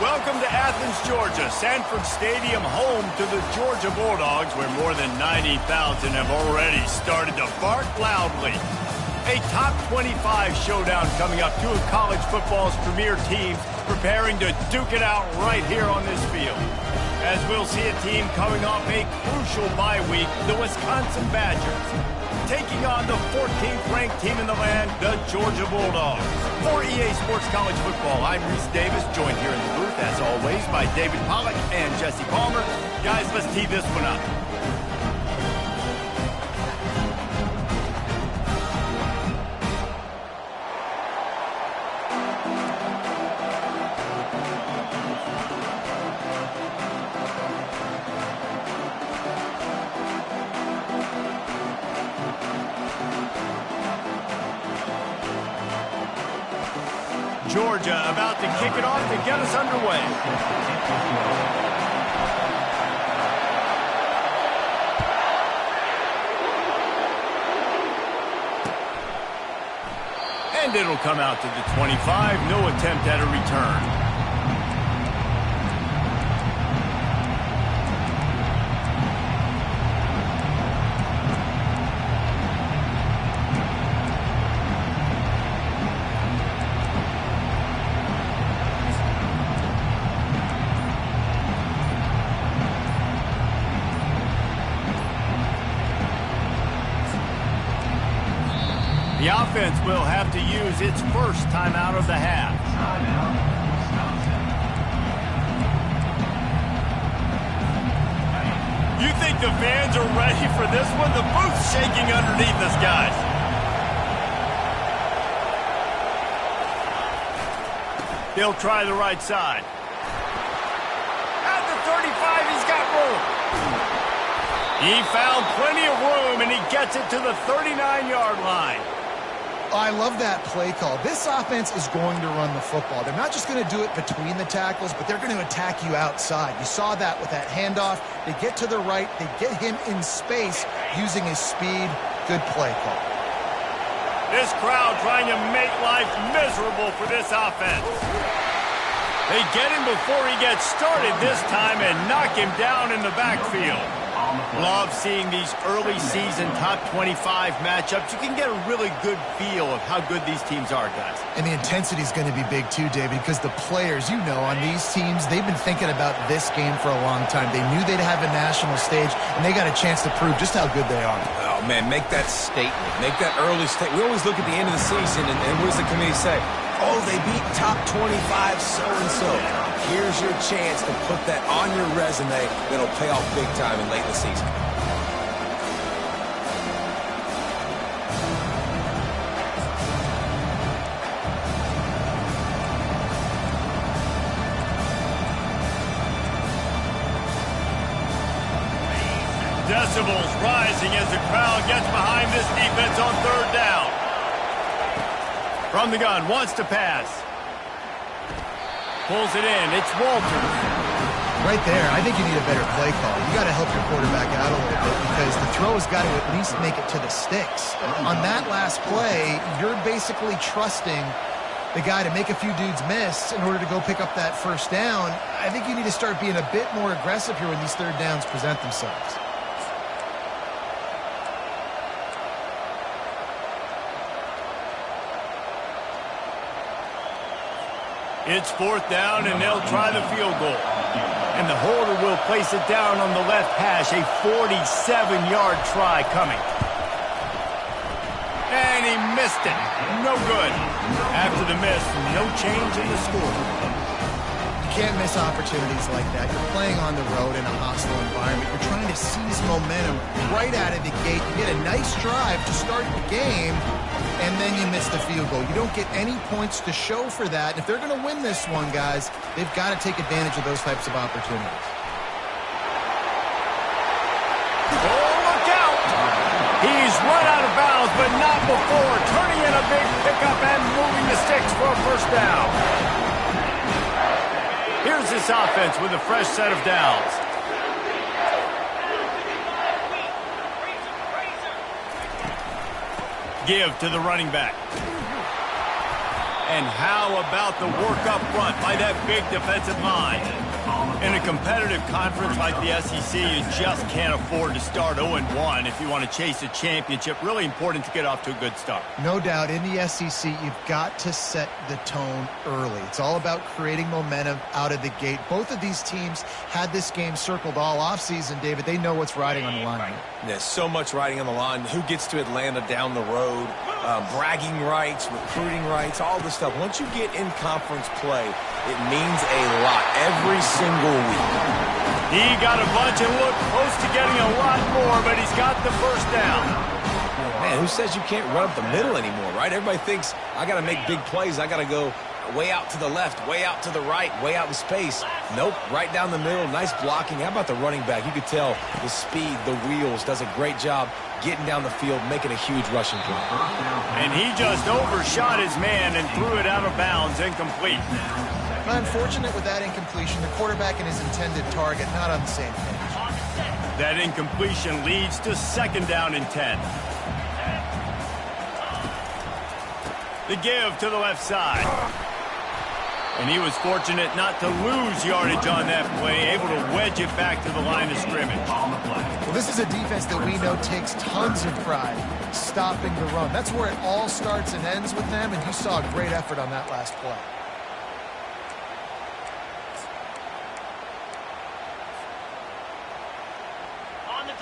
Welcome to Athens, Georgia, Sanford Stadium, home to the Georgia Bulldogs, where more than 90,000 have already started to bark loudly. A top 25 showdown coming up. Two of college football's premier teams preparing to duke it out right here on this field. As we'll see a team coming off a crucial bye week, the Wisconsin Badgers, taking on the 14th ranked team in the land, the Georgia Bulldogs. For EA Sports College Football, I'm Reese Davis, joined here in the booth, as always, by David Pollack and Jesse Palmer. Guys, let's tee this one up. Georgia about to kick it off to get us underway. And it'll come out to the 25. No attempt at a return. The offense will have to use its first timeout of the half. You think the fans are ready for this one? The booth's shaking underneath us, guys. They'll try the right side. At the 35, he's got room. He found plenty of room, and he gets it to the 39-yard line. I love that play call. This offense is going to run the football. They're not just going to do it between the tackles, but they're going to attack you outside. You saw that with that handoff. They get to the right. They get him in space using his speed. Good play call. This crowd trying to make life miserable for this offense. They get him before he gets started this time and knock him down in the backfield. Love seeing these early season top 25 matchups. You can get a really good feel of how good these teams are, guys. And the intensity is going to be big too, David, because the players, you know, on these teams, they've been thinking about this game for a long time. They knew they'd have a national stage, and they got a chance to prove just how good they are. Oh, man, make that statement. Make that early statement. We always look at the end of the season, and what does the committee say? Oh, they beat top 25 so-and-so. Here's your chance to put that on your resume that'll pay off big time in late in the season. Decibels rising as the crowd gets behind this defense on third down. From the gun, wants to pass. Pulls it in. It's Walters. Right there, I think you need a better play call. You got to help your quarterback out a little bit because the throw has got to at least make it to the sticks. On that last play, you're basically trusting the guy to make a few dudes miss in order to go pick up that first down. I think you need to start being a bit more aggressive here when these third downs present themselves. It's fourth down, and they'll try the field goal. And the holder will place it down on the left hash, a 47-yard try coming. And he missed it. No good. After the miss, no change in the score. You can't miss opportunities like that. You're playing on the road in a hostile environment. You're trying to seize momentum right out of the gate. You get a nice drive to start the game, and then you miss the field goal. You don't get any points to show for that. And if they're going to win this one, guys, they've got to take advantage of those types of opportunities. Oh, look out! He's run out of bounds, but not before turning in a big pickup and moving the sticks for a first down. Here's this offense with a fresh set of downs. Give to the running back. And how about the work up front by that big defensive line? In a competitive conference like the SEC, you just can't afford to start 0-1 if you want to chase a championship. Really important to get off to a good start. No doubt, in the SEC, you've got to set the tone early. It's all about creating momentum out of the gate. Both of these teams had this game circled all offseason, David. They know what's riding on the line. There's so much riding on the line. Who gets to Atlanta down the road? Bragging rights, recruiting rights, all this stuff. Once you get in conference play, it means a lot every single week. He got a bunch and looked close to getting a lot more, but he's got the first down. Man, who says you can't run up the middle anymore, right? Everybody thinks I got to make big plays. I got to go way out to the left, way out to the right, way out in space. Nope, right down the middle. Nice blocking. How about the running back? You could tell the speed, the wheels, does a great job getting down the field, making a huge rushing play. And he just overshot his man and threw it out of bounds, incomplete. Unfortunate with that incompletion. The quarterback and his intended target not on the same page. That incompletion leads to second down and 10. The give to the left side. And he was fortunate not to lose yardage on that play, able to wedge it back to the line of scrimmage. Well, this is a defense that we know takes tons of pride stopping the run. That's where it all starts and ends with them, and you saw a great effort on that last play.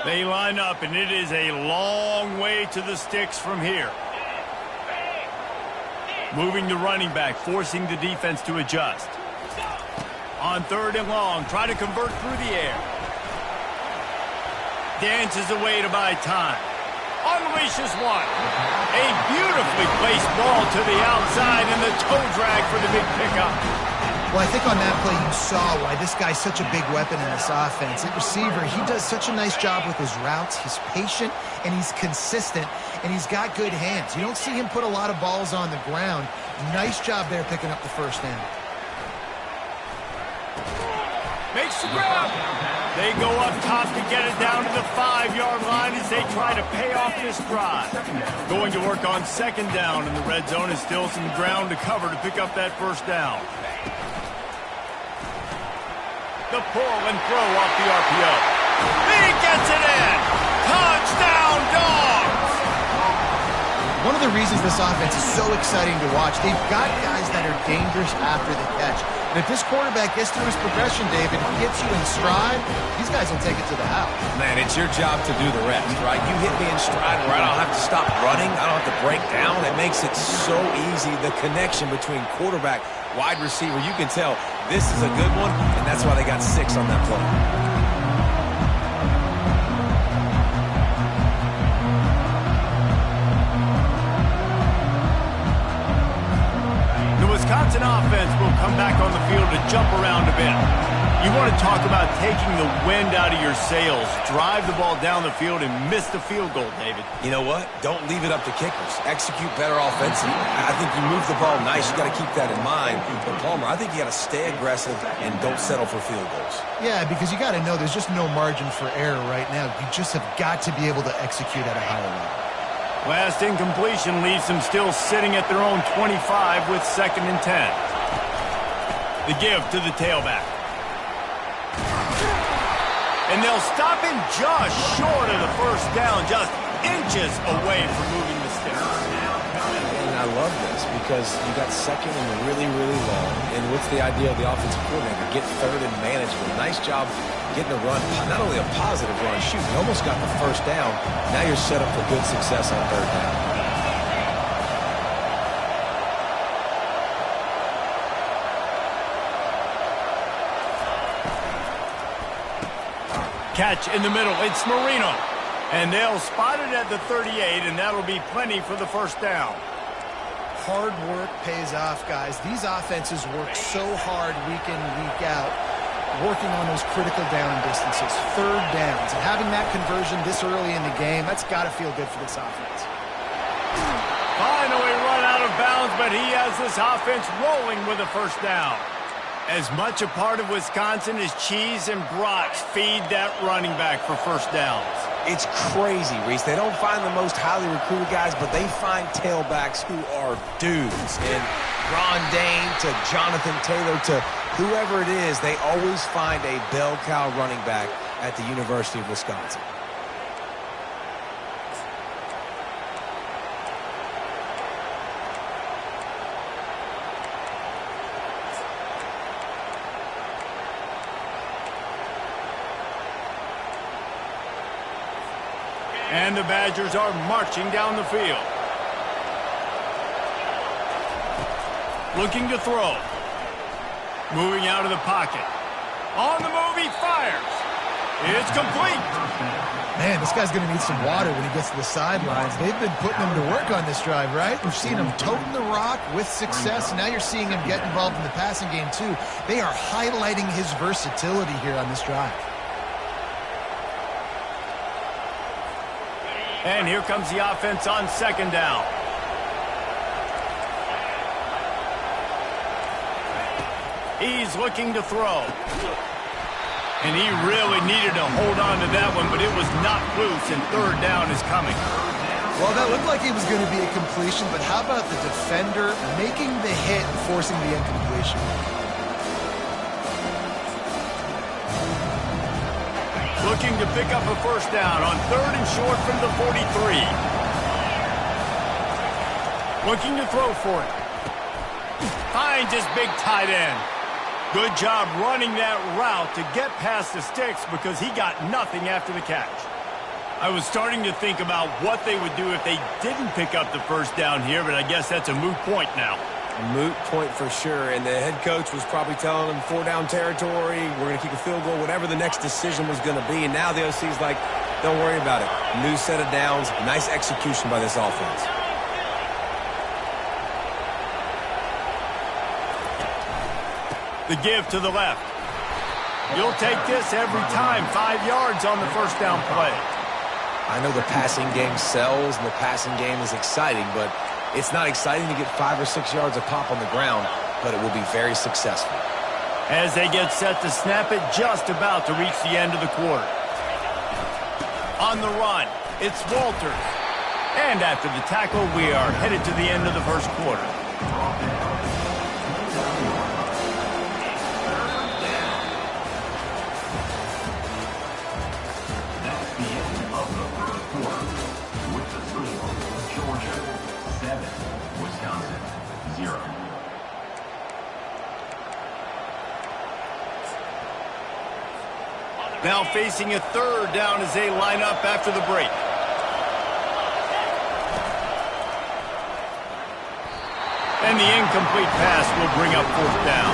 They line up, and it is a long way to the sticks from here. Moving the running back, forcing the defense to adjust. On third and long, try to convert through the air. Dances away to buy time. Unleashes one. A beautifully placed ball to the outside, and the toe drag for the big pickup. Well, I think on that play you saw why this guy's such a big weapon in this offense. At receiver, he does such a nice job with his routes. He's patient, and he's consistent, and he's got good hands. You don't see him put a lot of balls on the ground. Nice job there picking up the first down. Makes the grab. They go up top to get it down to the 5-yard line as they try to pay off this drive. Going to work on second down, and the red zone is still some ground to cover to pick up that first down. The pull and throw off the RPO. He gets it in. Touchdown, Dogs! One of the reasons this offense is so exciting to watch, they've got guys that are dangerous after the catch. And if this quarterback gets through his progression, David, he gets you in stride, these guys will take it to the house. Man, it's your job to do the rest, right? You hit me in stride where I don't have to stop running. I don't have to break down. It makes it so easy. The connection between quarterback, wide receiver, you can tell this is a good one, and that's why they got 6 on that play. The Wisconsin offense will come back on the field to jump around a bit. You want to talk about taking the wind out of your sails. Drive the ball down the field and miss the field goal, David. You know what? Don't leave it up to kickers. Execute better offensively. I think you move the ball nice. You got to keep that in mind. But, Palmer, I think you got to stay aggressive and don't settle for field goals. Yeah, because you got to know there's just no margin for error right now. You just have got to be able to execute at a higher level. Last incompletion leaves them still sitting at their own 25 with second and 10. The give to the tailback. And they'll stop him just short of the first down, just inches away from moving the sticks. And I love this because you got second and really, really long. And what's the idea of the offensive coordinator? Get third and manageable. Nice job getting a run. Not only a positive run, shoot, you almost got the first down. Now you're set up for good success on third down. Catch in the middle. It's Marino. And they'll spot it at the 38, and that'll be plenty for the first down. Hard work pays off, guys. These offenses work so hard week in, week out, working on those critical down distances, third downs. And having that conversion this early in the game, that's got to feel good for this offense. Finally run out of bounds, but he has this offense rolling with a first down. As much a part of Wisconsin as cheese and brats feed that running back for first downs. It's crazy, Reese. They don't find the most highly recruited guys, but they find tailbacks who are dudes. And Ron Dane to Jonathan Taylor to whoever it is, they always find a bell cow running back at the University of Wisconsin. And the Badgers are marching down the field. Looking to throw. Moving out of the pocket. On the move, he fires. It's complete. Man, this guy's going to need some water when he gets to the sidelines. They've been putting him to work on this drive, right? We've seen him toting the rock with success, and now you're seeing him get involved in the passing game, too. They are highlighting his versatility here on this drive. And here comes the offense on second down. He's looking to throw. And he really needed to hold on to that one, but it was not loose, and third down is coming. Well, that looked like it was going to be a completion, but how about the defender making the hit and forcing the incompletion? Looking to pick up a first down on third and short from the 43. Looking to throw for it. Finds his big tight end. Good job running that route to get past the sticks because he got nothing after the catch. I was starting to think about what they would do if they didn't pick up the first down here, but I guess that's a moot point now. Moot point for sure, and the head coach was probably telling them 4-down territory, we're going to kick a field goal, whatever the next decision was going to be, and now the OC's like, don't worry about it. New set of downs, nice execution by this offense. The give to the left. You'll take this every time. 5 yards on the first down play. I know the passing game sells and the passing game is exciting, but it's not exciting to get 5 or 6 yards a pop on the ground, but it will be very successful. As they get set to snap it, just about to reach the end of the quarter. On the run, it's Walters. And after the tackle, we are headed to the end of the first quarter. Now facing a third down as they line up after the break. And the incomplete pass will bring up fourth down.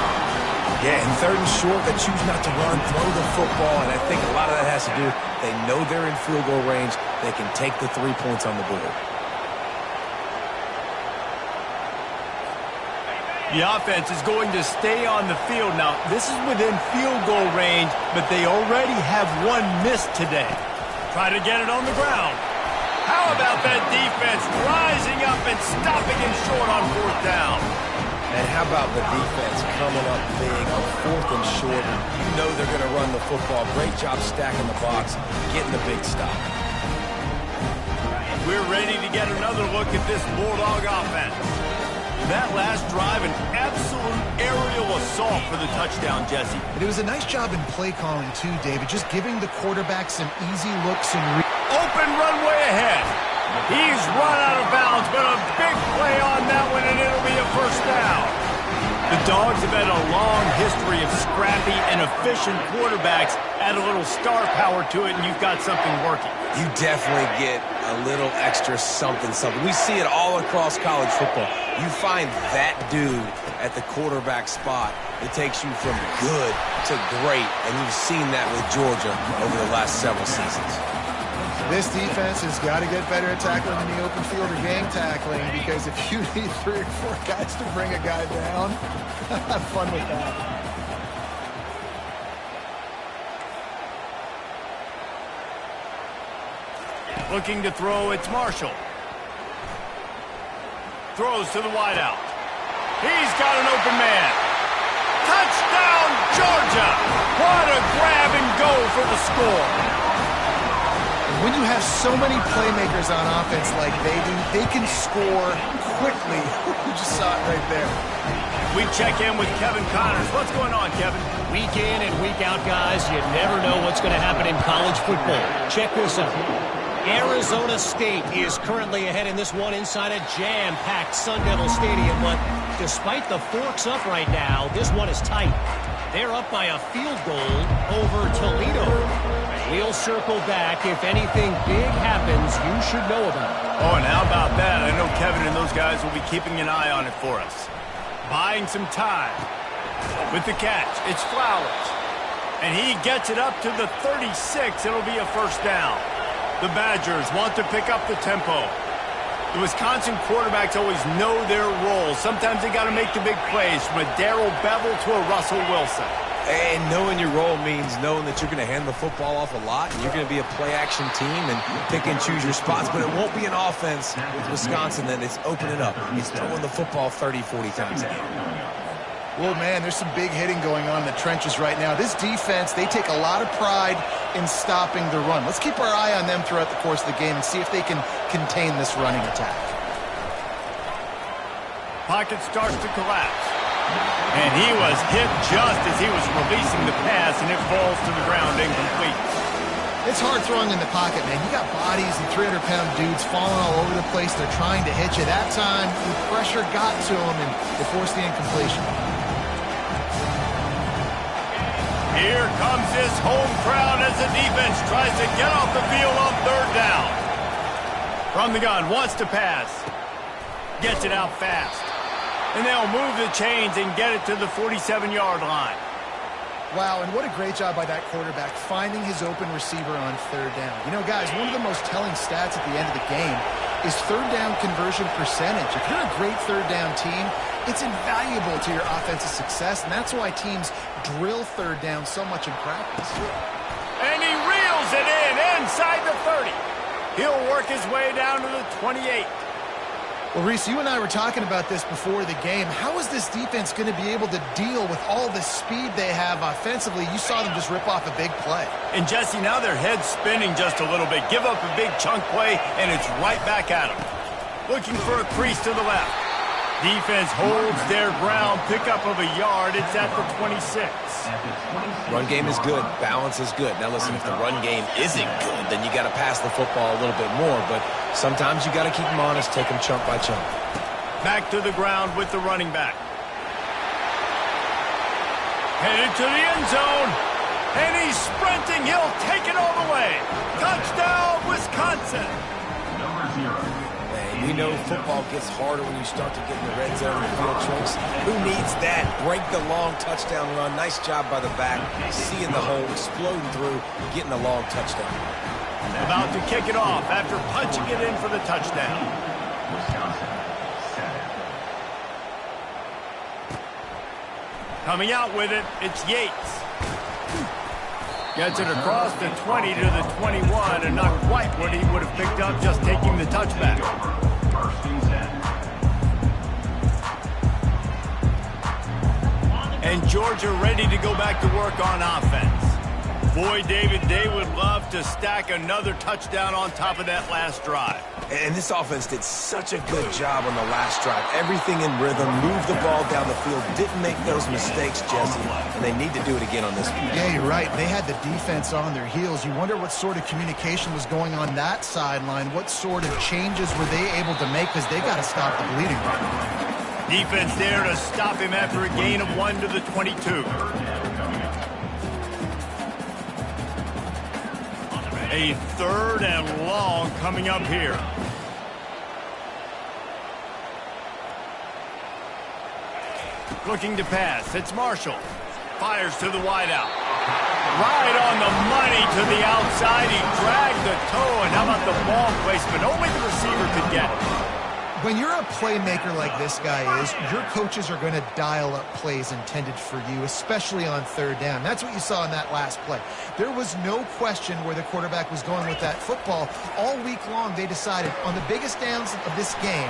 Yeah, and third and short, they choose not to run, throw the football, and I think a lot of that has to do, they know they're in field goal range, they can take the 3 points on the board. The offense is going to stay on the field. Now, this is within field goal range, but they already have one missed today. Try to get it on the ground. How about that defense rising up and stopping him short on fourth down? And how about the defense coming up big on fourth and short? You know they're going to run the football. Great job stacking the box, getting the big stop. We're ready to get another look at this Bulldog offense. That last drive, an absolute aerial assault for the touchdown, Jesse. But it was a nice job in play calling, too, David, just giving the quarterback some easy looks and open runway ahead. He's run out of bounds, but a big play on that one, and it'll be a first down. The Dogs have had a long history of scrappy and efficient quarterbacks. Add a little star power to it, and you've got something working. You definitely get a little extra something. We see it all across college football. You find that dude at the quarterback spot, it takes you from good to great, and you've seen that with Georgia over the last several seasons. This defense has got to get better at tackling in the open field or gang tackling, because if you need 3 or 4 guys to bring a guy down, have fun with that. Looking to throw, it's Marshall. Throws to the wideout. He's got an open man. Touchdown, Georgia! What a grab and go for the score. When you have so many playmakers on offense like they do, they can score quickly. You just saw it right there. We check in with Kevin Connors. What's going on, Kevin? Week in and week out, guys, you never know what's going to happen in college football. Check this out. Arizona State is currently ahead in this one inside a jam-packed Sun Devil Stadium, but despite the forks up right now, this one is tight. They're up by a field goal over Toledo. We'll circle back. If anything big happens, you should know about it. Oh, and how about that? I know Kevin and those guys will be keeping an eye on it for us. Buying some time. With the catch, it's Flowers. And he gets it up to the 36. It'll be a first down. The Badgers want to pick up the tempo. The Wisconsin quarterbacks always know their role. Sometimes they got to make the big plays, from a Darrell Bevell to a Russell Wilson. And knowing your role means knowing that you're going to hand the football off a lot, and you're going to be a play-action team and pick and choose your spots, but it won't be an offense with Wisconsin that it's opening up. It's throwing the football 30, 40 times a game. Well, man, there's some big hitting going on in the trenches right now. This defense, they take a lot of pride in stopping the run. Let's keep our eye on them throughout the course of the game and see if they can contain this running attack. Pocket starts to collapse. And he was hit just as he was releasing the pass, and it falls to the ground incomplete. It's hard throwing in the pocket, man. You got bodies and 300-pound dudes falling all over the place. They're trying to hit you. That time, the pressure got to him, and they forced the incompletion. Here comes this home crowd as the defense tries to get off the field on third down. From the gun, wants to pass. Gets it out fast. And they'll move the chains and get it to the 47-yard line. Wow, and what a great job by that quarterback finding his open receiver on third down. You know, guys, one of the most telling stats at the end of the game is third down conversion percentage. If you're a great third down team, it's invaluable to your offensive success, and that's why teams drill third down so much in practice. And he reels it in inside the 30. He'll work his way down to the 28. Well, Reese, you and I were talking about this before the game. How is this defense going to be able to deal with all the speed they have offensively? You saw them just rip off a big play. And, Jesse, now their head's spinning just a little bit. Give up a big chunk play, and it's right back at them. Looking for a crease to the left. Defense holds their ground. Pickup of a yard. It's at the 26. Run game is good. Balance is good. Now, listen, if the run game isn't good, then you got to pass the football a little bit more. But sometimes you got to keep them honest, take them chunk by chunk. Back to the ground with the running back. Headed to the end zone. And he's sprinting. He'll take it all the way. Touchdown, Wisconsin. We know football gets harder when you start to get in the red zone and the field tricks. Who needs that? Break the long touchdown run. Nice job by the back. Seeing the hole, exploding through, getting a long touchdown. About to kick it off after punching it in for the touchdown. Coming out with it, it's Yates. Gets it across the 20 to the 21, and not quite what he would have picked up just taking the touchback. And Georgia ready to go back to work on offense. Boy, David, they would love to stack another touchdown on top of that last drive. And this offense did such a good job on the last drive. Everything in rhythm, moved the ball down the field, didn't make those mistakes, Jesse, and they need to do it again on this one. Yeah, you're right. They had the defense on their heels. You wonder what sort of communication was going on that sideline. What sort of changes were they able to make, because they got to stop the bleeding. Defense there to stop him after a gain of 1 to the 22. A third and long coming up here. Looking to pass. It's Marshall. Fires to the wideout. Right on the money to the outside. He dragged the toe, and how about the ball placement? Only the receiver could get it. When you're a playmaker like this guy is, your coaches are going to dial up plays intended for you, especially on third down. That's what you saw in that last play. There was no question where the quarterback was going with that football. All week long, they decided on the biggest downs of this game,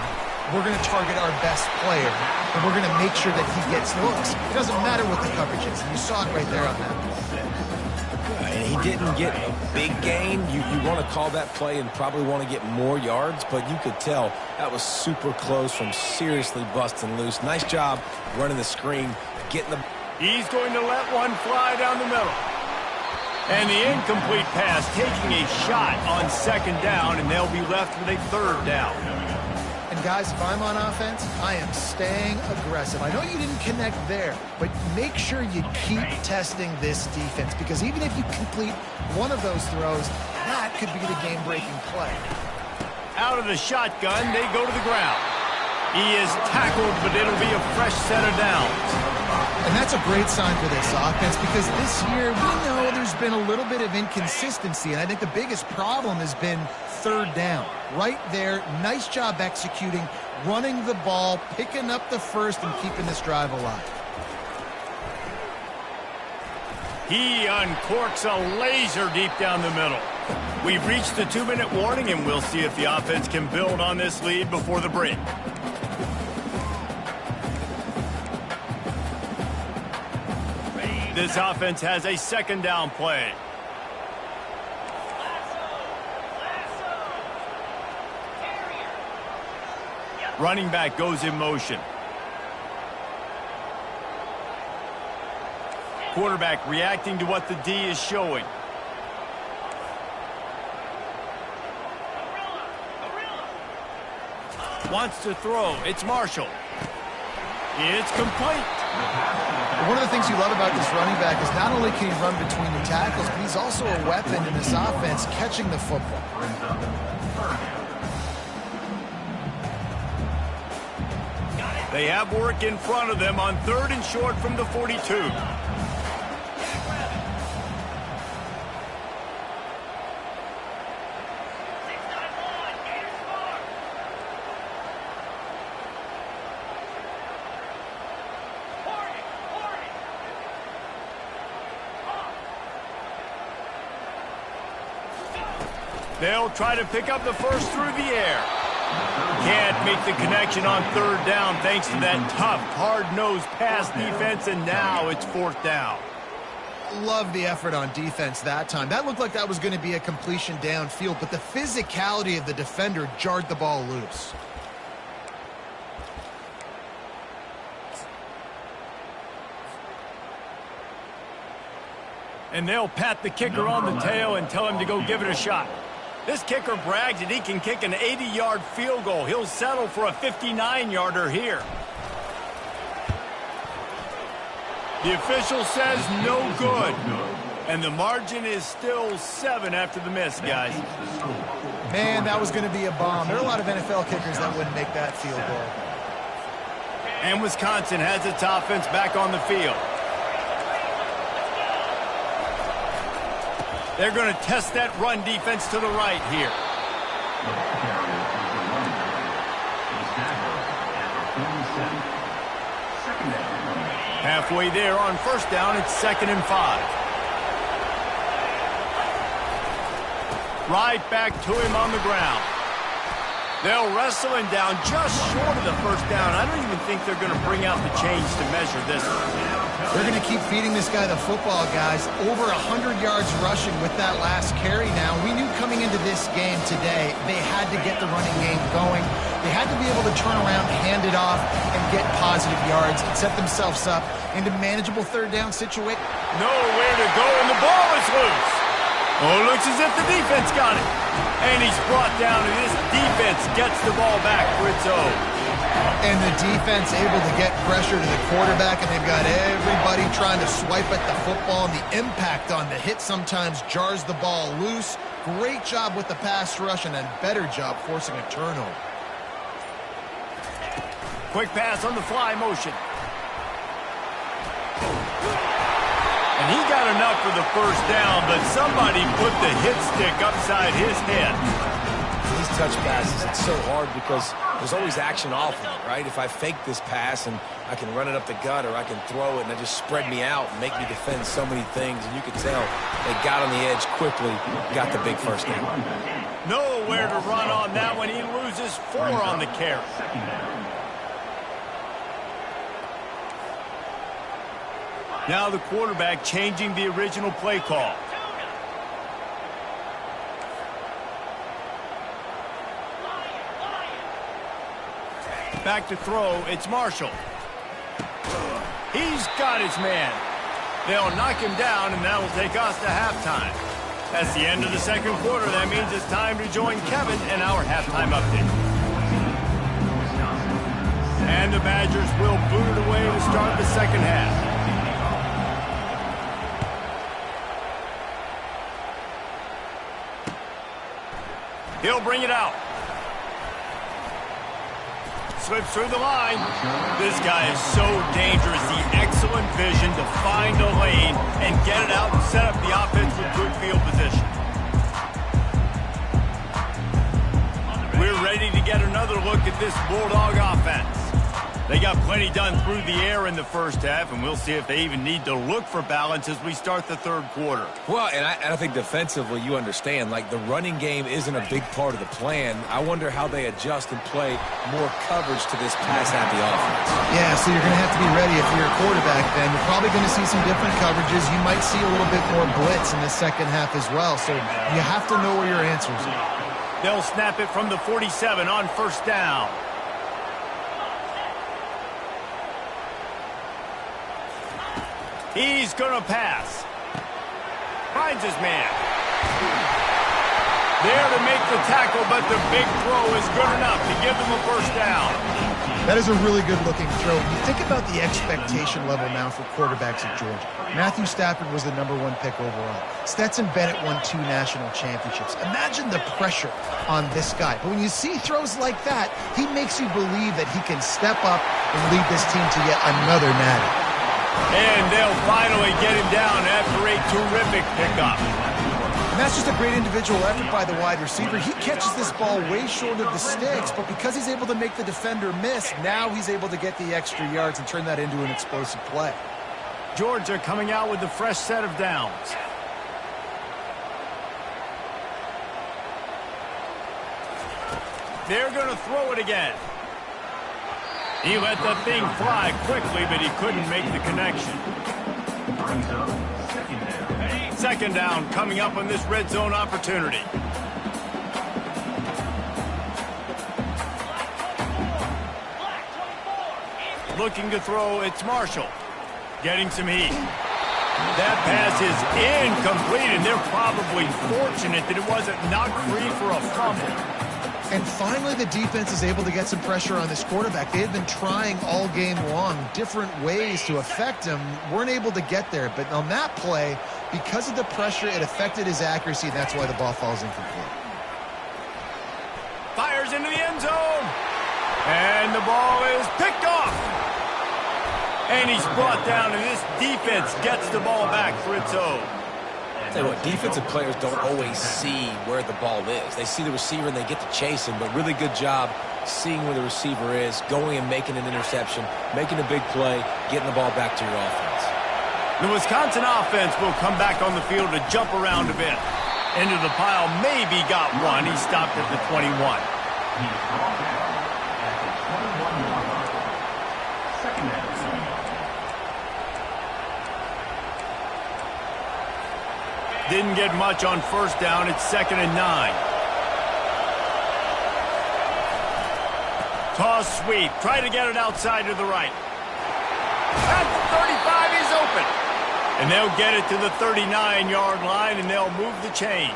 we're going to target our best player, and we're going to make sure that he gets looks. It doesn't matter what the coverage is. And you saw it right there on that play. And he didn't get a big gain. You want to call that play and probably want to get more yards, but you could tell that was super close from seriously busting loose. Nice job running the screen, getting the... He's going to let one fly down the middle. And the incomplete pass taking a shot on second down, and they'll be left with a third down. And guys, if I'm on offense, I am staying aggressive. I know you didn't connect there, but make sure you keep testing this defense, because even if you complete one of those throws, that could be the game-breaking play. Out of the shotgun, they go to the ground. He is tackled, but it'll be a fresh set of downs. And that's a great sign for this offense, because this year we know there's been a little bit of inconsistency, and I think the biggest problem has been third down. Right there, nice job executing, running the ball, picking up the first, and keeping this drive alive. He uncorks a laser deep down the middle. We've reached the 2-minute warning, and we'll see if the offense can build on this lead before the break. This offense has a second down play. Running back goes in motion. Quarterback reacting to what the D is showing. Wants to throw. It's Marshall. It's complete. One of the things you love about this running back is not only can he run between the tackles, but he's also a weapon in this offense catching the football. They have work in front of them on 3rd and short from the 42. They'll try to pick up the first through the air. Can't make the connection on 3rd down thanks to that tough, hard-nosed pass defense, and now it's 4th down. Love the effort on defense that time. That looked like that was going to be a completion downfield, but the physicality of the defender jarred the ball loose. And they'll pat the kicker on the tail and tell him to go give it a shot. This kicker brags that he can kick an 80-yard field goal. He'll settle for a 59-yarder here. The official says no good. And the margin is still 7 after the miss, guys. Man, that was going to be a bomb. There are a lot of NFL kickers that wouldn't make that field goal. And Wisconsin has its offense back on the field. They're going to test that run defense to the right here. Halfway there on 1st down, it's 2nd and 5. Right back to him on the ground. They'll wrestle him down just short of the 1st down. I don't even think they're going to bring out the chains to measure this one. They're going to keep feeding this guy the football, guys. Over 100 yards rushing with that last carry now. We knew coming into this game today, they had to get the running game going. They had to be able to turn around, hand it off, and get positive yards and set themselves up into manageable 3rd down situation. Nowhere to go, and the ball is loose. Oh, it looks as if the defense got it. And he's brought down, and this defense gets the ball back for its own. And the defense able to get pressure to the quarterback, and they've got everybody trying to swipe at the football, and the impact on the hit sometimes jars the ball loose. Great job with the pass rush, and a better job forcing a turnover. Quick pass on the fly motion. And he got enough for the 1st down, but somebody put the hit stick upside his head. These touch passes, it's so hard because there's always action off of it, right? If I fake this pass and I can run it up the gut or I can throw it and it just spread me out and make me defend so many things. And you can tell they got on the edge quickly, got the big first down. Nowhere to run on that one. He loses 4 on the carry. Now the quarterback changing the original play call. Back to throw, it's Marshall. He's got his man. They'll knock him down, and that will take us to halftime. That's the end of the second quarter. That means it's time to join Kevin in our halftime update. And the Badgers will boot it away to start the second half. He'll bring it out. Slips through the line. This guy is so dangerous. The excellent vision to find a lane and get it out and set up the offense with good field position. We're ready to get another look at this Bulldog offense. They got plenty done through the air in the first half, and we'll see if they even need to look for balance as we start the third quarter. Well, and I think defensively, you understand, like the running game isn't a big part of the plan. I wonder how they adjust and play more coverage to this pass-happy offense. Yeah, so you're going to have to be ready if you're a quarterback then. You're probably going to see some different coverages. You might see a little bit more blitz in the second half as well, so you have to know where your answers are. They'll snap it from the 47 on first down. He's going to pass. Finds his man. There to make the tackle, but the big throw is good enough to give them a first down. That is a really good-looking throw. You think about the expectation level now for quarterbacks at Georgia. Matthew Stafford was the #1 pick overall. Stetson Bennett won 2 national championships. Imagine the pressure on this guy. But when you see throws like that, he makes you believe that he can step up and lead this team to yet another natty. And they'll finally get him down after a terrific pickup. And that's just a great individual effort by the wide receiver. He catches this ball way short of the sticks, but because he's able to make the defender miss, now he's able to get the extra yards and turn that into an explosive play. Georgia coming out with a fresh set of downs. They're going to throw it again. He let the thing fly quickly, but he couldn't make the connection. Second down coming up on this red zone opportunity. Looking to throw, it's Marshall. Getting some heat. That pass is incomplete, and they're probably fortunate that it wasn't knocked free for a fumble. And finally, the defense is able to get some pressure on this quarterback. They had been trying all game long different ways to affect him. Weren't able to get there. But on that play, because of the pressure, it affected his accuracy, and that's why the ball falls incomplete. Fires into the end zone. And the ball is picked off. And he's brought down, and this defense gets the ball back for its own. Tell you what, defensive players don't always see where the ball is. They see the receiver and they get to chase him, but really good job seeing where the receiver is, going and making an interception, making a big play, getting the ball back to your offense. The Wisconsin offense will come back on the field to jump around a bit. Into the pile, maybe got one. He stopped at the 21. Didn't get much on first down. It's 2nd and 9. Toss sweep. Try to get it outside to the right. At the 35, he's open. And they'll get it to the 39-yard line, and they'll move the chains.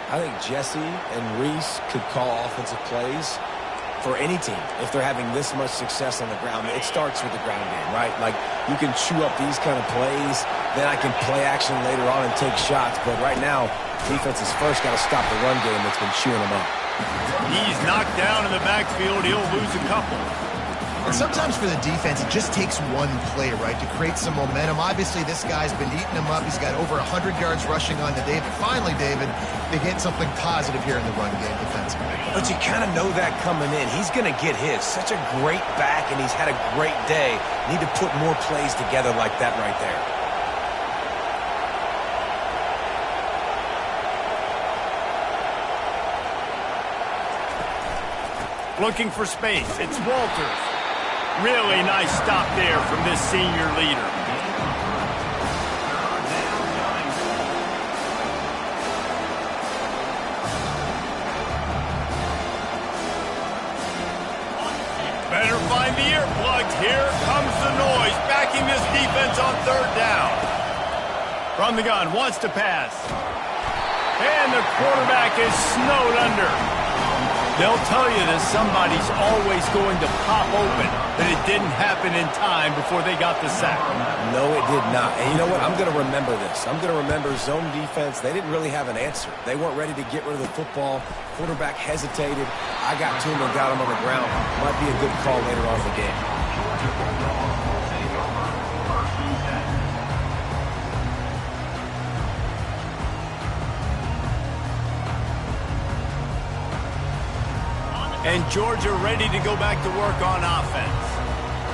I think Jesse and Reese could call offensive plays for any team if they're having this much success on the ground. It starts with the ground game, right? Like, you can chew up these kind of plays, then I can play action later on and take shots. But right now, defense has first got to stop the run game that's been chewing them up. He's knocked down in the backfield. He'll lose a couple. And sometimes for the defense, it just takes one play, right, to create some momentum. Obviously, this guy's been eating him up. He's got over 100 yards rushing on the day. But finally, David, they get something positive here in the run game defensively. But you kind of know that coming in. He's going to get his. Such a great back, and he's had a great day. Need to put more plays together like that right there. Looking for space. It's Walters. Really nice stop there from this senior leader. Better find the earplugs. Here comes the noise, backing this defense on third down. From the gun, wants to pass. And the quarterback is snowed under. They'll tell you that somebody's always going to pop open, but it didn't happen in time before they got the sack. No, it did not. And you know what? I'm going to remember this. I'm going to remember zone defense. They didn't really have an answer. They weren't ready to get rid of the football. Quarterback hesitated. I got to him and got him on the ground. Might be a good call later on in the game. And Georgia ready to go back to work on offense.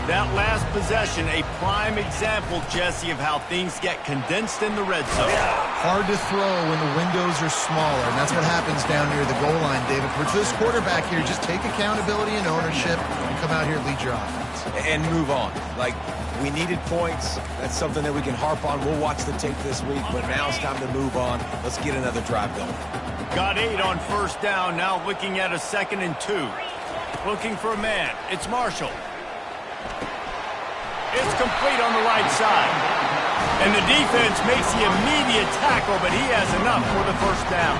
That last possession, a prime example, Jesse, of how things get condensed in the red zone. Hard to throw when the windows are smaller, and that's what happens down near the goal line, David. For this quarterback here, just take accountability and ownership and come out here and lead your offense. And move on. Like, we needed points. That's something that we can harp on. We'll watch the tape this week, but now it's time to move on. Let's get another drive going. Got 8 on first down, now looking at a 2nd and 2. Looking for a man. It's Marshall. It's complete on the right side. And the defense makes the immediate tackle, but he has enough for the first down.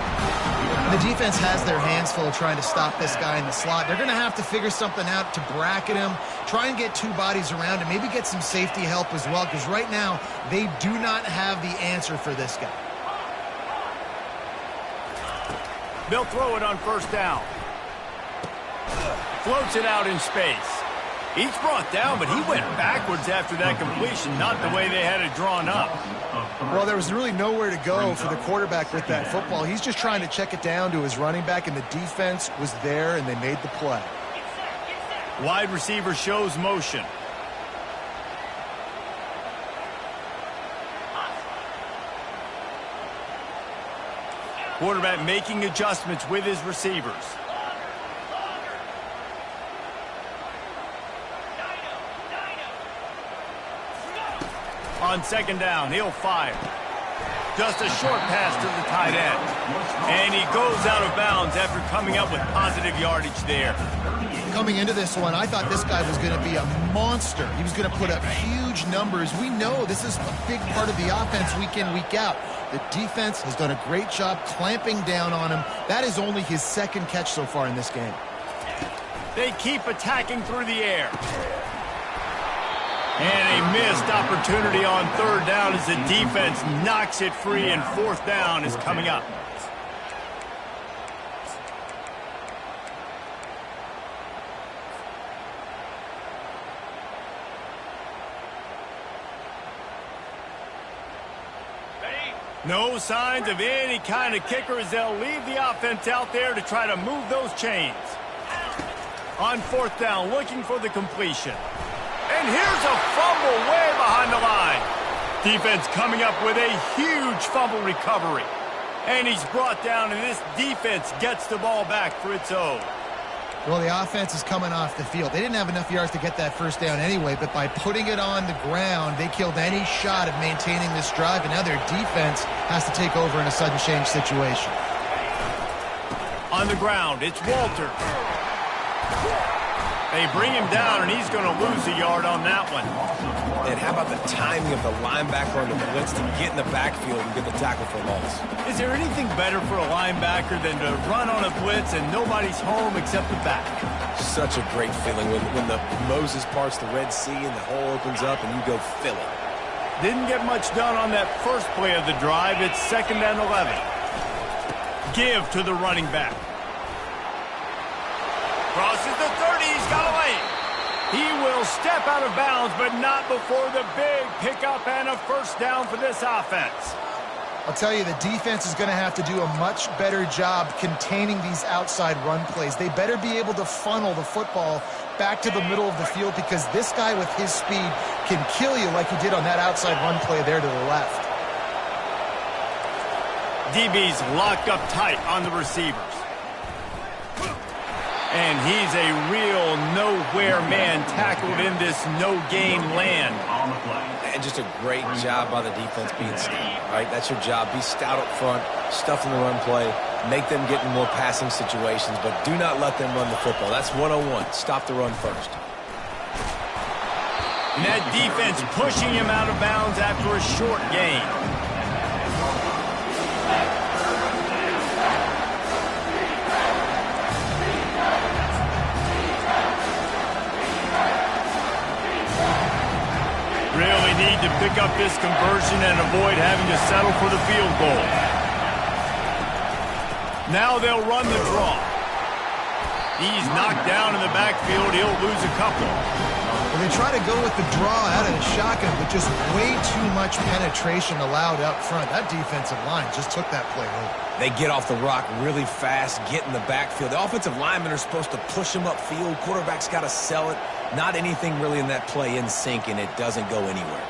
The defense has their hands full trying to stop this guy in the slot. They're going to have to figure something out to bracket him, try and get 2 bodies around him, maybe get some safety help as well, because right now they do not have the answer for this guy. They'll throw it on first down. Floats it out in space. He's brought down, but he went backwards after that completion, not the way they had it drawn up. Well, there was really nowhere to go for the quarterback with that football. He's just trying to check it down to his running back, and the defense was there, and they made the play. Wide receiver shows motion. Quarterback making adjustments with his receivers. On 2nd down, he'll fire. Just a short pass to the tight end. And he goes out of bounds after coming up with positive yardage there. Coming into this one, I thought this guy was going to be a monster. He was going to put up huge numbers. We know this is a big part of the offense week in, week out. The defense has done a great job clamping down on him. That is only his 2nd catch so far in this game. They keep attacking through the air. And a missed opportunity on 3rd down as the defense knocks it free, and 4th down is coming up. No signs of any kind of kicker as they'll leave the offense out there to try to move those chains. On 4th down, looking for the completion. And here's a fumble way behind the line. Defense coming up with a huge fumble recovery. And he's brought down, and this defense gets the ball back for its own. Well, the offense is coming off the field. They didn't have enough yards to get that first down anyway, but by putting it on the ground, they killed any shot of maintaining this drive, and now their defense has to take over in a sudden change situation. On the ground, it's Walter. They bring him down, and he's going to lose a yard on that one. And how about the timing of the linebacker on the blitz to get in the backfield and get the tackle for loss? Is there anything better for a linebacker than to run on a blitz and nobody's home except the back? Such a great feeling when the Moses parts the Red Sea and the hole opens up and you go fill it. Didn't get much done on that first play of the drive. It's 2nd and 11. Give to the running back. Crosses the 30. He's got a lane. He will He'll step out of bounds, but not before the big pickup and a first down for this offense. I'll tell you, the defense is going to have to do a much better job containing these outside run plays. They better be able to funnel the football back to the middle of the field, because this guy with his speed can kill you like he did on that outside run play there to the left. DB's locked up tight on the receivers. And he's a real nowhere man tackled in this no-gain land. And just a great job by the defense being stout, right? That's your job. Be stout up front, stuff in the run play, make them get in more passing situations, but do not let them run the football. That's 101. Stop the run first. And that defense pushing him out of bounds after a short gain. Really need to pick up this conversion and avoid having to settle for the field goal. Now they'll run the draw. He's knocked down in the backfield. He'll lose a couple. Well, they try to go with the draw out of the shotgun, but just way too much penetration allowed up front. That defensive line just took that play over. They get off the rock really fast, get in the backfield. The offensive linemen are supposed to push them upfield. Quarterback's got to sell it. Not anything really in that play in sync, and it doesn't go anywhere.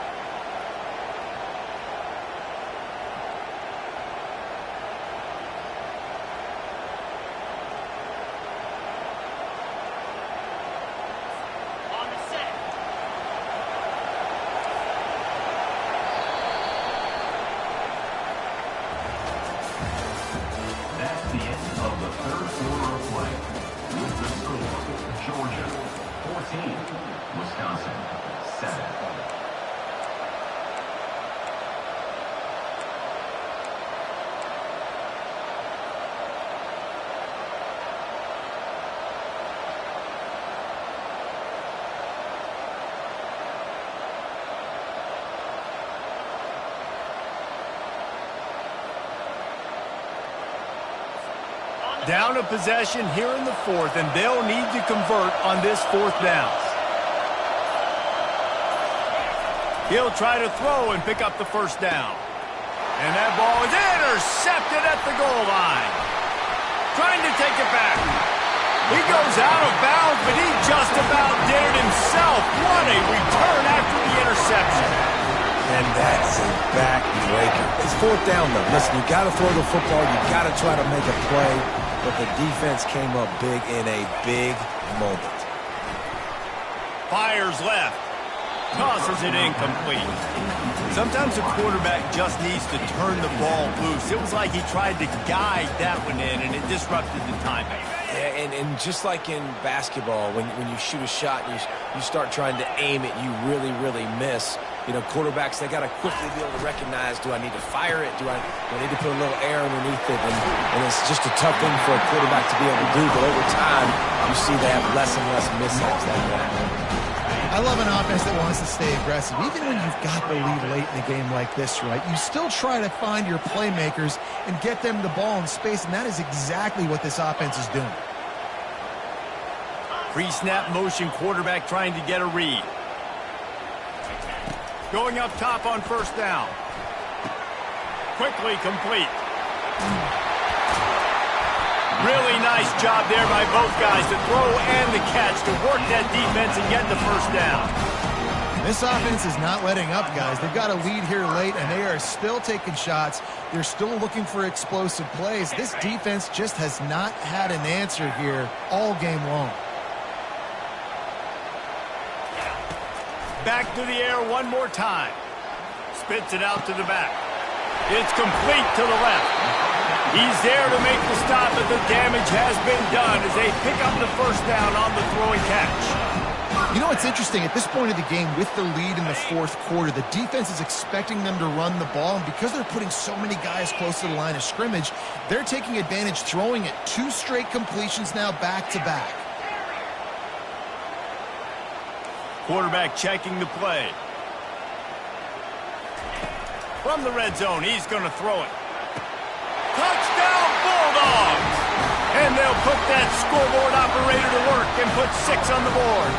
Down a possession here in the fourth, and they'll need to convert on this fourth down. He'll try to throw and pick up the first down. And that ball is intercepted at the goal line. Trying to take it back. He goes out of bounds, but he just about did it himself. What a return after the interception. And that's a backbreaker. It's fourth down, though. Listen, you got to throw the football. You got to try to make a play. But the defense came up big in a big moment. Fires left. Tosses it incomplete. Sometimes a quarterback just needs to turn the ball loose. It was like he tried to guide that one in, and it disrupted the timing. Yeah, and just like in basketball, when you shoot a shot and you start trying to aim it, you really, really miss. You know, quarterbacks, they got to quickly be able to recognize, do I need to fire it? Do I need to put a little air underneath it? And it's just a tough thing for a quarterback to be able to do. But over time, you see they have less and less mishaps like that. I love an offense that wants to stay aggressive. Even when you've got the lead late in a game like this, right, you still try to find your playmakers and get them the ball in space, and that is exactly what this offense is doing. Pre-snap motion, quarterback trying to get a read. Going up top on first down. Quickly complete. Really nice job there by both guys to throw and the catch to work that defense and get the first down. This offense is not letting up, guys. They've got a lead here late, and they are still taking shots. They're still looking for explosive plays. This defense just has not had an answer here all game long. Back to the air one more time. Spits it out to the back. It's complete to the left. He's there to make the stop, but the damage has been done as they pick up the first down on the throwing catch. You know what's interesting? At this point of the game, with the lead in the fourth quarter, the defense is expecting them to run the ball, and because they're putting so many guys close to the line of scrimmage, they're taking advantage, throwing it 2 straight completions now back-to-back. Quarterback checking the play. From the red zone, he's going to throw it. Touchdown, Bulldogs! And they'll put that scoreboard operator to work and put 6 on the board.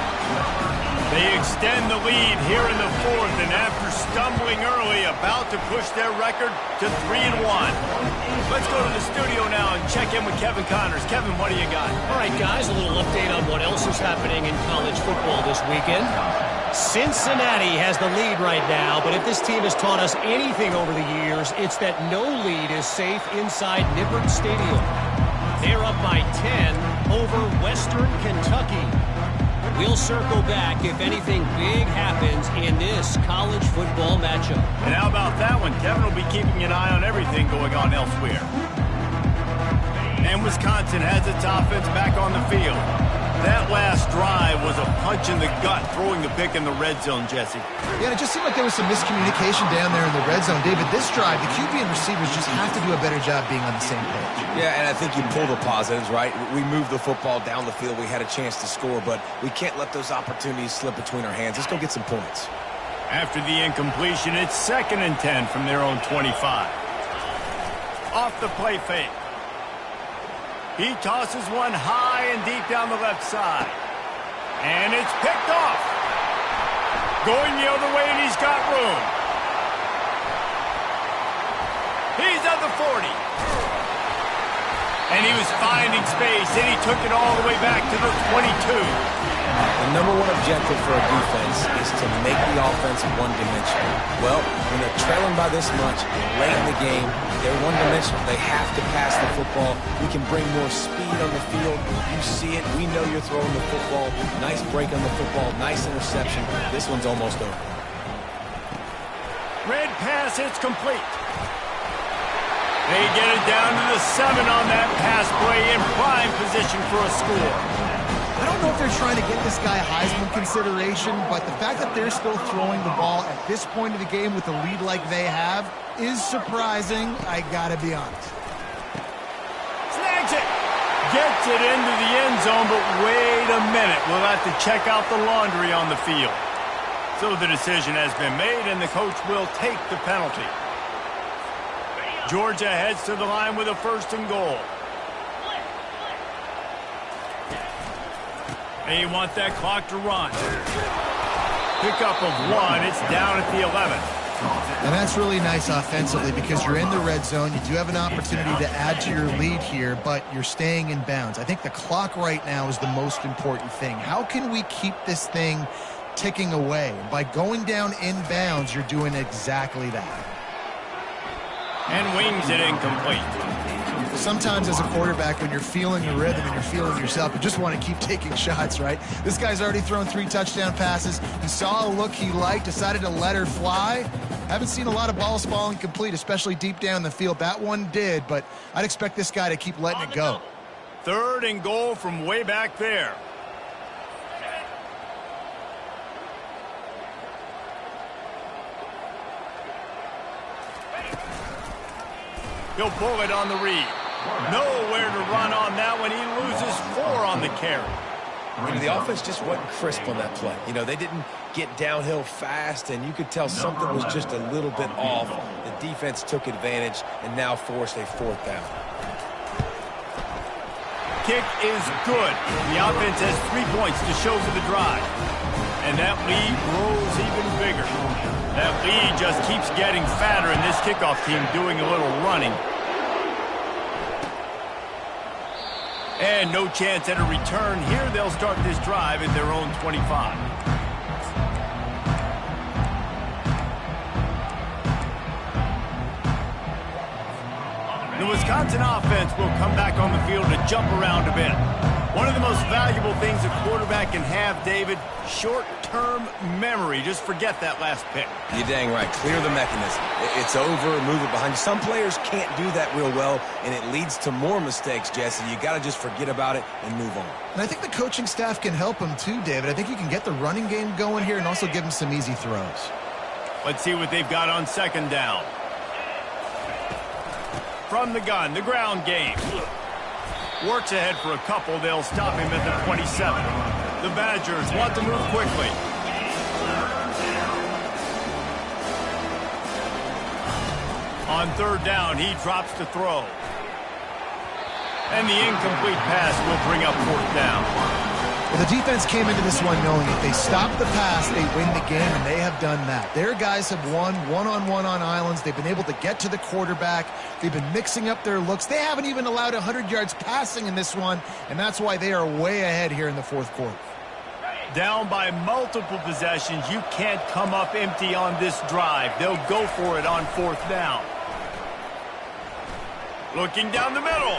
They extend the lead here in the fourth, and after stumbling early, about to push their record to 3-1. Let's go to the studio now and check in with Kevin Connors. Kevin, what do you got? All right, guys, a little update on what else is happening in college football this weekend. Cincinnati has the lead right now, but if this team has taught us anything over the years, it's that no lead is safe inside Nippert Stadium. They're up by 10 over Western Kentucky. We'll circle back if anything big happens in this college football matchup. And how about that one? Kevin will be keeping an eye on everything going on elsewhere. And Wisconsin has its offense back on the field. That last drive was a punch in the gut, throwing the pick in the red zone, Jesse. Yeah, it just seemed like there was some miscommunication down there in the red zone. David, this drive, the QB and receivers just have to do a better job being on the same page. Yeah, and I think you pull the positives, right? We moved the football down the field. We had a chance to score, but we can't let those opportunities slip between our hands. Let's go get some points. After the incompletion, it's 2nd and 10 from their own 25. Off the play fake. He tosses one high and deep down the left side. And it's picked off. Going the other way, and he's got room. He's at the 40. And he was finding space, and he took it all the way back to the 22. The number one objective for a defense is to make the offense one-dimensional. Well, when they're trailing by this much, late in the game, they're one-dimensional. They have to pass the football. We can bring more speed on the field. You see it. We know you're throwing the football. Nice break on the football. Nice interception. This one's almost over. Red pass, it's complete. They get it down to the 7 on that pass play, in prime position for a score. I don't know if they're trying to get this guy Heisman consideration, but the fact that they're still throwing the ball at this point of the game with a lead like they have is surprising, I gotta be honest. Snags it! Gets it into the end zone, but wait a minute. We'll have to check out the laundry on the field. So the decision has been made, and the coach will take the penalty. Georgia heads to the line with a 1st and goal. They want that clock to run. Pickup of 1. It's down at the 11. And that's really nice offensively because you're in the red zone. You do have an opportunity to add to your lead here, but you're staying in bounds. I think the clock right now is the most important thing. How can we keep this thing ticking away? By going down in bounds, you're doing exactly that. And wings it incomplete. Sometimes as a quarterback, when you're feeling the rhythm and you're feeling yourself, you just want to keep taking shots, right? This guy's already thrown 3 touchdown passes. He saw a look he liked, decided to let her fly. Haven't seen a lot of balls falling complete, especially deep down the field. That one did, but I'd expect this guy to keep letting it go. 3rd and goal from way back there. He'll pull it on the read. Nowhere to run on that one. He loses 4 on the carry. The offense just wasn't crisp on that play. You know, they didn't get downhill fast, and you could tell something was just a little bit off. The defense took advantage and now forced a 4th down. Kick is good. The offense has 3 points to show for the drive. And that lead grows even bigger. That lead just keeps getting fatter, and this kickoff team doing a little running. And no chance at a return here. They'll start this drive at their own 25. The Wisconsin offense will come back on the field to jump around a bit. One of the most valuable things a quarterback can have, David, short-term memory. Just forget that last pick. You're dang right. Clear the mechanism. It's over. Move it behind you. Some players can't do that real well, and it leads to more mistakes, Jesse. You got to just forget about it and move on. And I think the coaching staff can help him too, David. I think you can get the running game going here and also give him some easy throws. Let's see what they've got on 2nd down. From the gun, the ground game. Works ahead for a couple. They'll stop him at the 27. The Badgers want to move quickly. On 3rd down, he drops to throw. And the incomplete pass will bring up 4th down. Well, the defense came into this one knowing if they stop the pass, they win the game, and they have done that. Their guys have won one-on-one on islands. They've been able to get to the quarterback. They've been mixing up their looks. They haven't even allowed 100 yards passing in this one, and that's why they are way ahead here in the fourth quarter. Down by multiple possessions, you can't come up empty on this drive. They'll go for it on fourth down. Looking down the middle.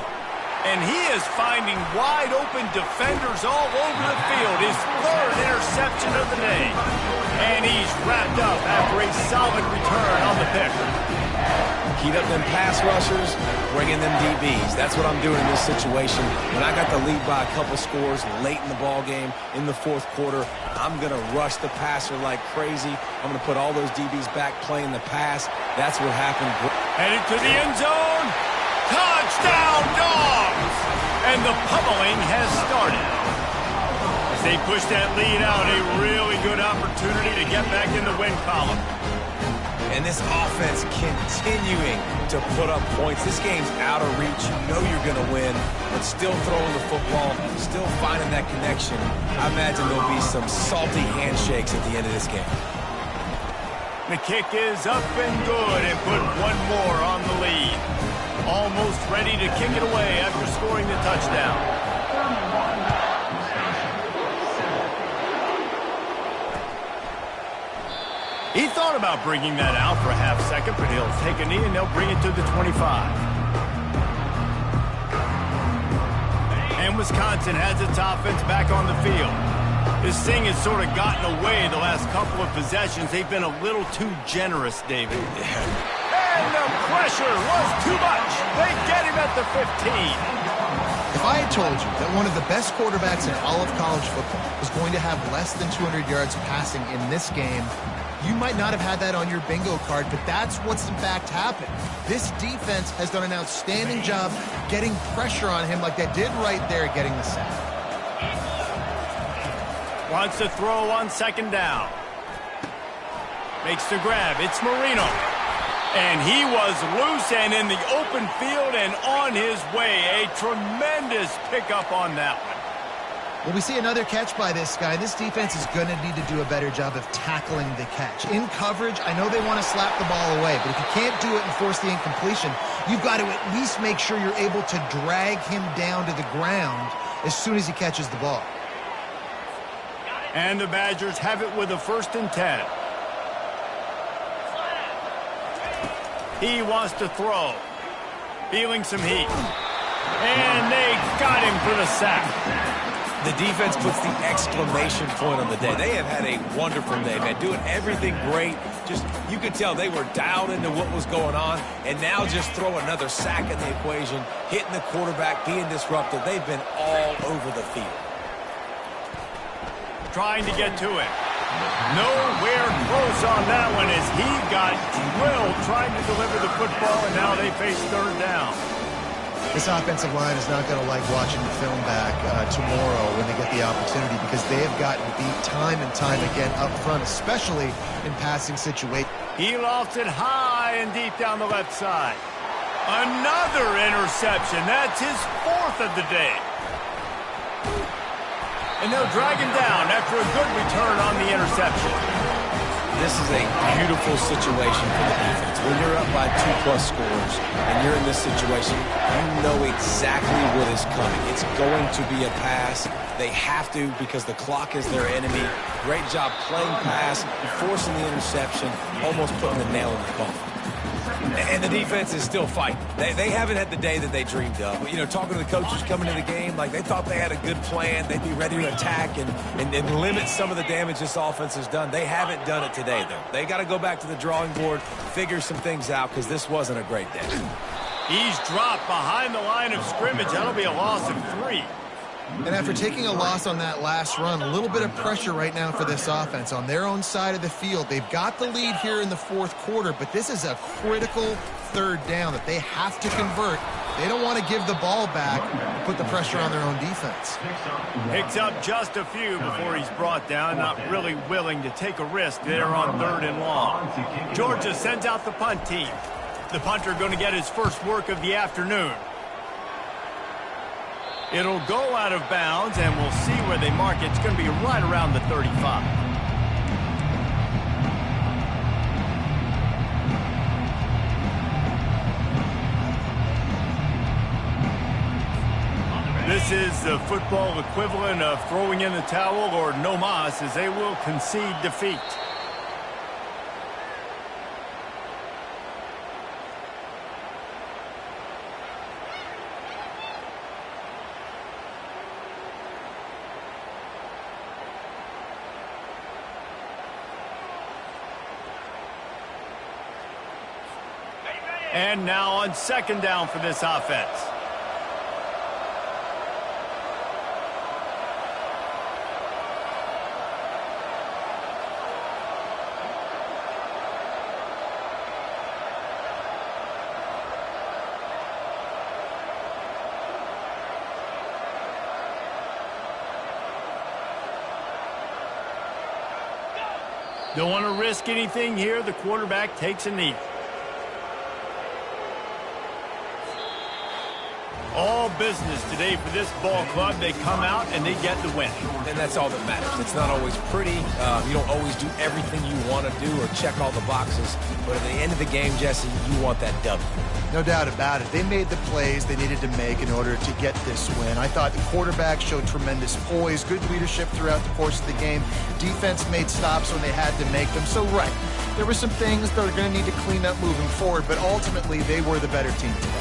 And he is finding wide-open defenders all over the field. His third interception of the day. And he's wrapped up after a solid return on the pick. Keep up them pass rushers, bring in them DBs. That's what I'm doing in this situation. When I got the lead by a couple scores late in the ball game, in the fourth quarter, I'm going to rush the passer like crazy. I'm going to put all those DBs back playing the pass. That's what happened. Headed to the end zone. Touchdown, Dogs! And the pummeling has started. As they push that lead out, a really good opportunity to get back in the win column. And this offense continuing to put up points. This game's out of reach. You know you're going to win, but still throwing the football, still finding that connection. I imagine there'll be some salty handshakes at the end of this game. The kick is up and good and put one more on the lead. Almost ready to kick it away after scoring the touchdown. He thought about bringing that out for a half second, but he'll take a knee and they'll bring it to the 25. And Wisconsin has its offense back on the field. This thing has sort of gotten away the last couple of possessions. They've been a little too generous, David. And the pressure was too much. They get him at the 15. If I had told you that one of the best quarterbacks in all of college football was going to have less than 200 yards passing in this game, you might not have had that on your bingo card, but that's what's in fact happened. This defense has done an outstanding job getting pressure on him like they did right there, getting the sack. Wants to throw on second down. Makes the grab. It's Marino. And he was loose and in the open field and on his way. A tremendous pickup on that one. Well, we see another catch by this guy. This defense is going to need to do a better job of tackling the catch. In coverage, I know they want to slap the ball away, but if you can't do it and force the incompletion, you've got to at least make sure you're able to drag him down to the ground as soon as he catches the ball. And the Badgers have it with a 1st and 10. He wants to throw. Feeling some heat. And they got him for the sack. The defense puts the exclamation point on the day. They have had a wonderful day, man. Doing everything great. Just, you could tell they were dialed into what was going on. And now just throw another sack in the equation. Hitting the quarterback, being disruptive. They've been all over the field. Trying to get to it. Nowhere close on that one as he got drilled trying to deliver the football, and now they face third down. This offensive line is not going to like watching the film back tomorrow when they get the opportunity because they have gotten beat time and time again up front, especially in passing situations. He lofts it high and deep down the left side. Another interception. That's his 4th of the day. And they'll drag him down after a good return on the interception. This is a beautiful situation for the defense. When you're up by 2+ scores and you're in this situation, you know exactly what is coming. It's going to be a pass. They have to because the clock is their enemy. Great job playing pass, forcing the interception, almost putting the nail in the coffin. And the defense is still fighting. They haven't had the day that they dreamed of. But, you know, talking to the coaches coming into the game, like they thought they had a good plan. They'd be ready to attack and limit some of the damage this offense has done. They haven't done it today, though. They got to go back to the drawing board, figure some things out, because this wasn't a great day. He's dropped behind the line of scrimmage. That'll be a loss of 3. And after taking a loss on that last run, a little bit of pressure right now for this offense on their own side of the field. They've got the lead here in the fourth quarter, but this is a critical third down that they have to convert. They don't want to give the ball back and put the pressure on their own defense. Picks up just a few before he's brought down, not really willing to take a risk there on 3rd and long. Georgia sends out the punt team. The punter going to get his first work of the afternoon. It'll go out of bounds, and we'll see where they mark it. It's going to be right around the 35. This is the football equivalent of throwing in the towel or no mas, as they will concede defeat. And now on second down for this offense. Don't want to risk anything here. The quarterback takes a knee. All business today for this ball club. They come out and they get the win. And that's all that matters. It's not always pretty. You don't always do everything you want to do or check all the boxes. But at the end of the game, Jesse, you want that W. No doubt about it. They made the plays they needed to make in order to get this win. I thought the quarterback showed tremendous poise, good leadership throughout the course of the game. Defense made stops when they had to make them. So, right, there were some things they're going to need to clean up moving forward, but ultimately they were the better team today.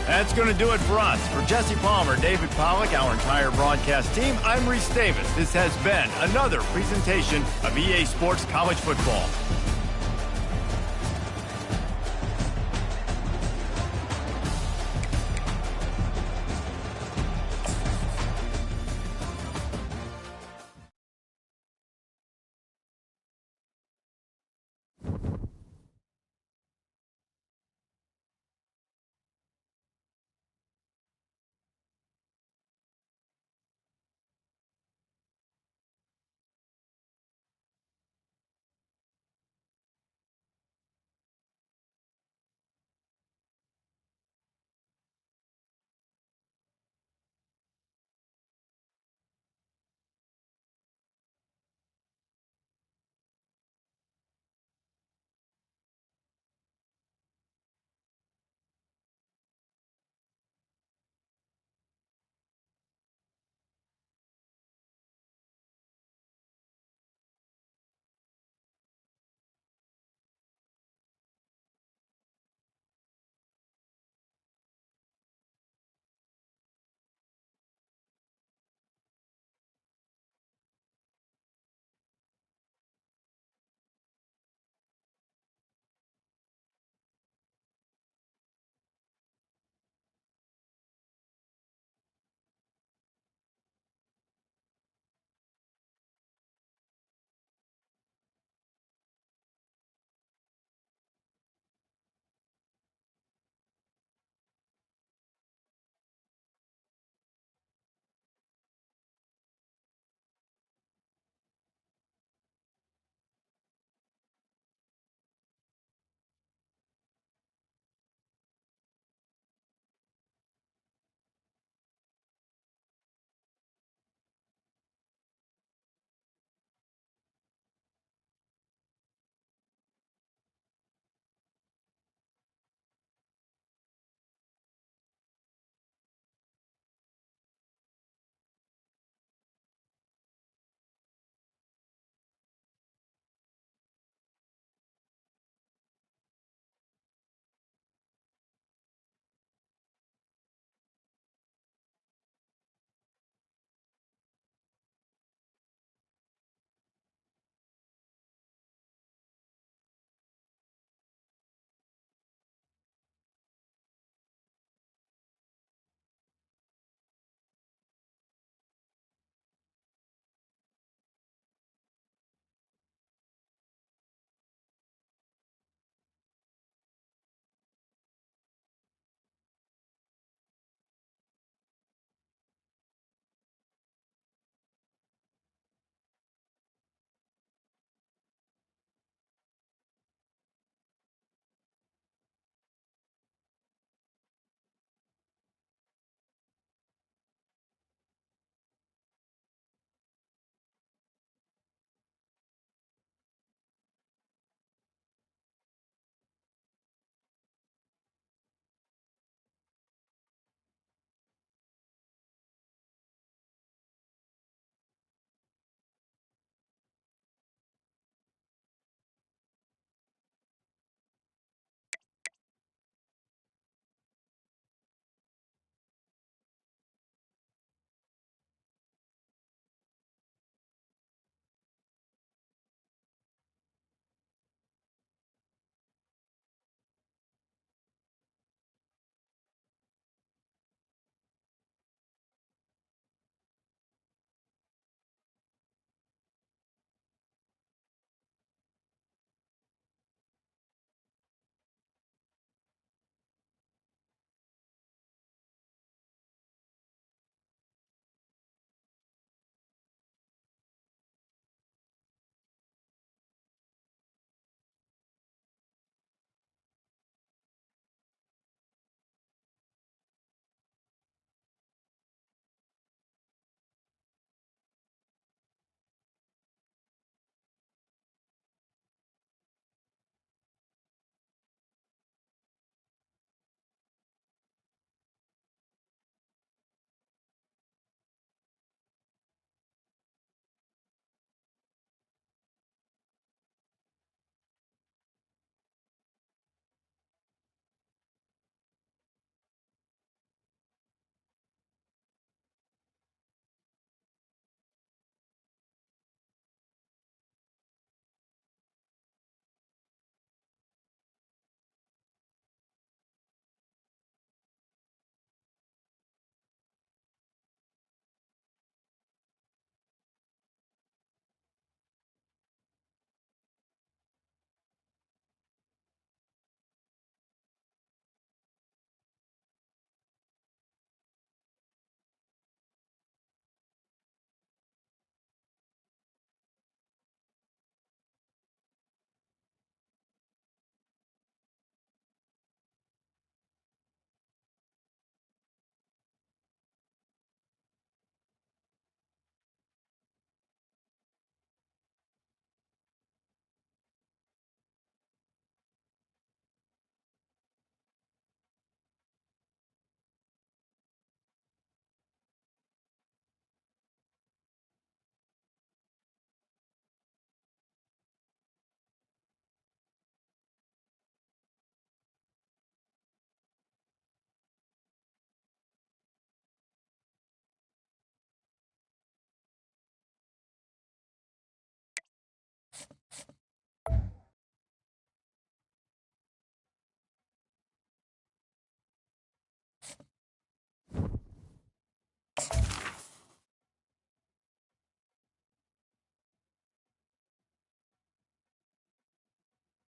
That's going to do it for us. For Jesse Palmer, David Pollack, our entire broadcast team, I'm Reese Davis. This has been another presentation of EA Sports College Football.